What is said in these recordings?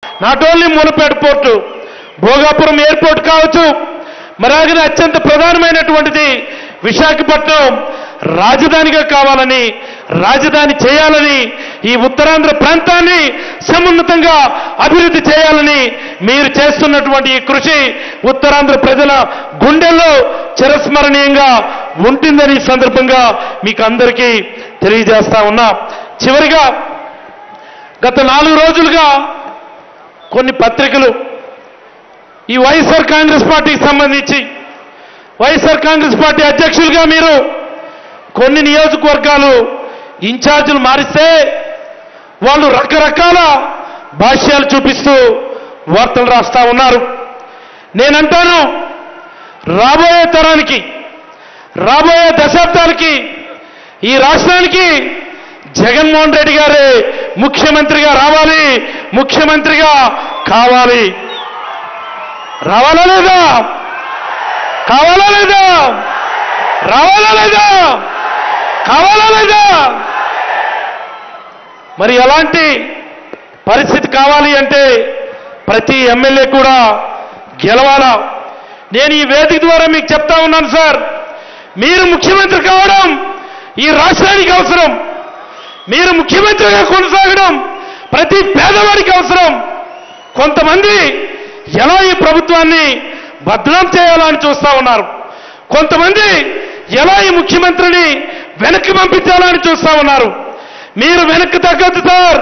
Not only Moolapeta port, Bhogapuram airport కావచ్చు, మరాగిన అత్యంత ప్రధానమైనటువంటిది విశాఖపట్నం రాజధానిగా కావాలని, రాజధాని చేయాలని, ఈ ఉత్తరాంధ్ర ప్రాంతాన్ని సమున్నతంగా అభివృద్ధి చేయాలని మీరు చేస్తున్నటువంటి ఈ కృషి ఉత్తరాంధ్ర ప్రజల గుండెల్లో చిరస్మరణీయంగా ఉంటుందని ఈ సందర్భంగా మీకు అందరికీ తెలియజేస్తా ఉన్నా. చివరిగా గత 4 రోజులుగా కొన్ని పత్రికలు ఈ వైఎస్ఆర్ కాంగ్రెస్ పార్టీకి సంబంధించి, వైఎస్ఆర్ కాంగ్రెస్ పార్టీ అధ్యక్షులుగా మీరు కొన్ని నియోజకవర్గాలు ఇన్ఛార్జీలు మారిస్తే వాళ్ళు రకరకాల భాష్యాలు చూపిస్తూ వార్తలు రాస్తా ఉన్నారు. నేనంటాను, రాబోయే తరానికి, రాబోయే దశాబ్దాలకి ఈ రాష్ట్రానికి జగన్మోహన్ రెడ్డి గారే ముఖ్యమంత్రిగా రావాలి, ముఖ్యమంత్రిగా కావాలి. రావాలా లేదా? కావాలా లేదా? రావాలా లేదా? కావాలా లేదా? మరి ఎలాంటి పరిస్థితి కావాలి అంటే ప్రతి ఎమ్మెల్యే కూడా గెలవాలా. నేను ఈ వేదిక ద్వారా మీకు చెప్తా ఉన్నాను సార్, మీరు ముఖ్యమంత్రి కావడం ఈ రాష్ట్రానికి అవసరం. మీరు ముఖ్యమంత్రిగా కొనసాగడం ప్రతి పేదవాడికి అవసరం. కొంతమంది ఎలా ఈ ప్రభుత్వాన్ని బద్నాం చేయాలని చూస్తా ఉన్నారు, కొంతమంది ఎలా ఈ ముఖ్యమంత్రిని వెనక్కి పంపించాలని చూస్తా ఉన్నారు. మీరు వెనక్కి తగ్గద్దు సార్,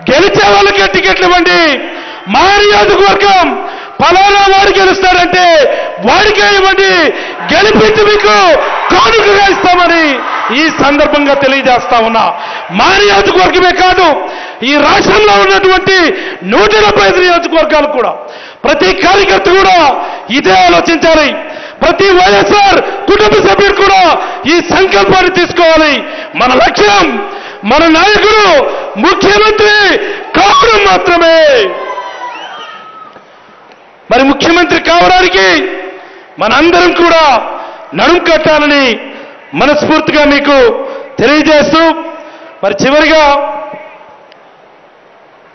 గెలిచే వాళ్ళకి టికెట్లు ఇవ్వండి. మా నియోజకవర్గం ఫలానా వాడు గెలుస్తాడంటే వాడికే ఇవ్వండి, గెలిపించి మీకు కానుకగా ఇస్తామని ఈ సందర్భంగా తెలియజేస్తా ఉన్నా. మా నియోజకవర్గమే కాదు, ఈ రాష్ట్రంలో ఉన్నటువంటి 175 నియోజకవర్గాలు కూడా ప్రతి కార్యకర్త కూడా ఇదే ఆలోచించాలి. ప్రతి వైఎస్ఆర్ కుటుంబ సభ్యుడు కూడా ఈ సంకల్పాన్ని తీసుకోవాలి. మన లక్ష్యం, మన నాయకుడు ముఖ్యమంత్రి కావడం మాత్రమే. మరి ముఖ్యమంత్రి కావడానికి మనందరం కూడా నడుం కట్టాలని మనస్ఫూర్తిగా మీకు తెలియజేస్తూ, మరి చివరిగా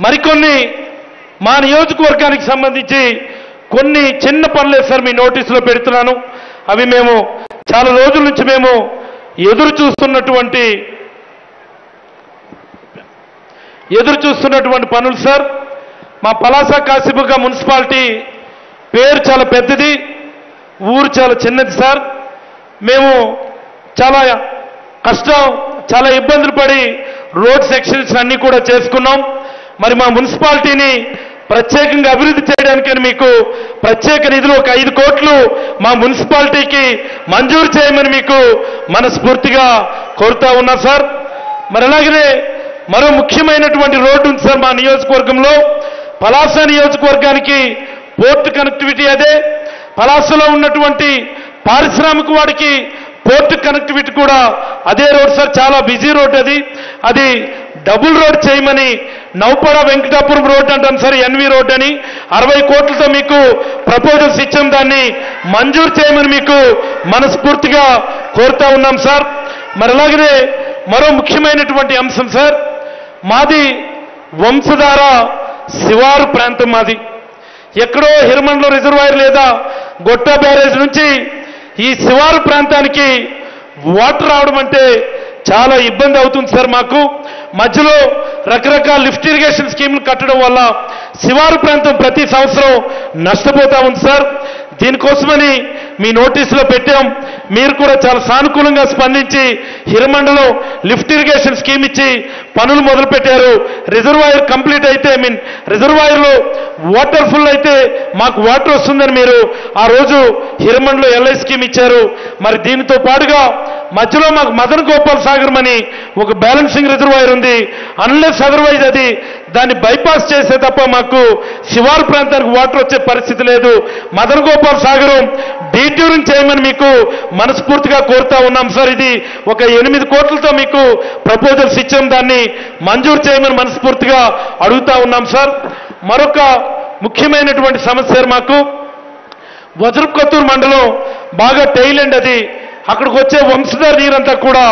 మరికొన్ని మా నియోజకవర్గానికి సంబంధించి కొన్ని చిన్న పనులే సార్ మీ నోటీసులో పెడుతున్నాను. అవి మేము చాలా రోజుల నుంచి మేము ఎదురు చూస్తున్నటువంటి పనులు సార్. మా పలాస కాశీబుగ్గ మున్సిపాలిటీ పేరు చాలా పెద్దది, ఊరు చాలా చిన్నది సార్. మేము చాలా కష్టం, చాలా ఇబ్బందులు పడి రోడ్ సెక్షన్స్ అన్నీ కూడా చేసుకున్నాం. మరి మా మున్సిపాలిటీని ప్రత్యేకంగా అభివృద్ధి చేయడానికని మీకు ప్రత్యేక నిధులు ఒక 5 కోట్లు మా మున్సిపాలిటీకి మంజూరు చేయమని మీకు మనస్ఫూర్తిగా కోరుతా ఉన్నా సార్. మరి అలాగనే మరో ముఖ్యమైనటువంటి రోడ్డు ఉంది సార్ మా నియోజకవర్గంలో. పలాస నియోజకవర్గానికి పోర్టు కనెక్టివిటీ అదే, పలాసలో ఉన్నటువంటి పారిశ్రామిక వాడికి పోర్టు కనెక్టివిటీ కూడా అదే రోడ్ సార్. చాలా బిజీ రోడ్ అది డబుల్ రోడ్ చేయమని నౌపడ వెంకటాపురం రోడ్ అంటాం సార్, ఎన్వి రోడ్ అని 60 కోట్లతో మీకు ప్రపోజల్స్ ఇచ్చాం. దాన్ని మంజూరు చేయమని మీకు మనస్ఫూర్తిగా కోరుతా ఉన్నాం సార్. మరి అలాగనే మరో ముఖ్యమైనటువంటి అంశం సార్, మాది వంశధార శివారు ప్రాంతం. మాది ఎక్కడో హిరమండలో రిజర్వాయర్ లేదా గొట్టా బ్యారేజ్ నుంచి ఈ శివారు ప్రాంతానికి వాటర్ రావడం అంటే చాలా ఇబ్బంది అవుతుంది సార్. మాకు మధ్యలో రకరకాల లిఫ్ట్ ఇరిగేషన్ స్కీమ్లు కట్టడం వల్ల శివారు ప్రాంతం ప్రతి సంవత్సరం నష్టపోతా ఉంది సార్. దీనికోసమని మీ నోటీసులో పెట్టాం. మీరు కూడా చాలా సానుకూలంగా స్పందించి హిరమండలో లిఫ్ట్ ఇరిగేషన్ స్కీమ్ ఇచ్చి పనులు మొదలుపెట్టారు. రిజర్వాయర్ కంప్లీట్ అయితే రిజర్వాయర్లో వాటర్ ఫుల్ అయితే మాకు వాటర్ వస్తుందని మీరు ఆ రోజు హిరమండలో ఎల్ఐ స్కీమ్ ఇచ్చారు. మరి దీనితో పాటుగా మధ్యలో మాకు మదన్ గోపాల్ సాగర్ అని ఒక బ్యాలెన్సింగ్ రిజర్వాయర్ ఉంది. అన్లెస్ అదర్వైజ్ అది దాన్ని బైపాస్ చేసే తప్ప మాకు శివారు ప్రాంతానికి వాటర్ వచ్చే పరిస్థితి లేదు. మదన్ గోపాల్ సాగరం డీట్యూరింగ్ చేయమని మీకు మనస్ఫూర్తిగా కోరుతా ఉన్నాం సార్. ఇది ఒక 8 కోట్లతో మీకు ప్రపోజల్స్ ఇచ్చాం, దాన్ని మంజూరు చేయమని మనస్ఫూర్తిగా అడుగుతా ఉన్నాం సార్. మరొక ముఖ్యమైనటువంటి సమస్య మాకు వజ్రపుకొత్తూరు మండలం బాగా టైల్ అండ్ అది అక్కడికి వచ్చే వంశధార నీరంతా కూడా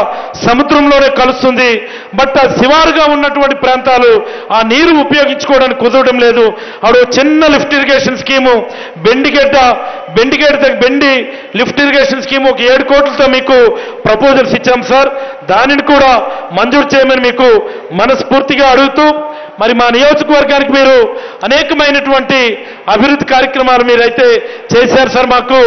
సముద్రంలోనే కలుస్తుంది. బట్ ఆ శివారుగా ఉన్నటువంటి ప్రాంతాలు ఆ నీరు ఉపయోగించుకోవడానికి కుదరడం లేదు. అక్కడ చిన్న లిఫ్ట్ ఇరిగేషన్ స్కీము బెండి లిఫ్ట్ ఇరిగేషన్ స్కీమ్ ఒక 7 కోట్లతో మీకు ప్రపోజల్స్ ఇచ్చాం సార్. దానిని కూడా మంజూరు చేయమని మీకు మనస్ఫూర్తిగా అడుగుతూ, మరి మా నియోజకవర్గానికి మీరు అనేకమైనటువంటి అభివృద్ధి కార్యక్రమాలు మీరైతే చేశారు సార్. మాకు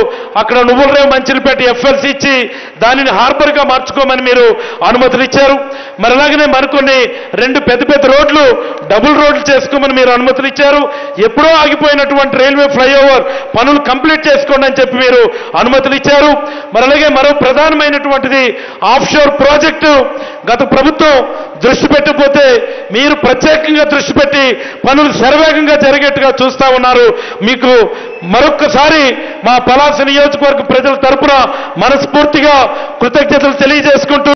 అక్కడ నువ్వులరేవు మంచిలపేట ఎఫ్ఎల్సి ఇచ్చి దానిని హార్బర్గా మార్చుకోమని మీరు అనుమతులు ఇచ్చారు. మరి అలాగనే మరికొన్ని 2 పెద్ద రోడ్లు డబుల్ రోడ్లు చేసుకోమని మీరు అనుమతులు ఇచ్చారు. ఎప్పుడో ఆగిపోయినటువంటి రైల్వే ఫ్లైఓవర్ పనులు కంప్లీట్ చేసుకోండి అని చెప్పి మీరు అనుమతులు ఇచ్చారు. మరి అలాగే మరో ప్రధానమైనటువంటిది ఆఫ్షోర్ ప్రాజెక్టు గత ప్రభుత్వం దృష్టి పెట్టకపోతే మీరు ప్రత్యేకంగా దృష్టి పెట్టి పనులు శరవేగంగా జరిగేట్టుగా చూస్తా ఉన్నారు. మీకు మరొక్కసారి మా పలాస నియోజకవర్గ ప్రజల తరపున మనస్ఫూర్తిగా కృతజ్ఞతలు తెలియజేసుకుంటూ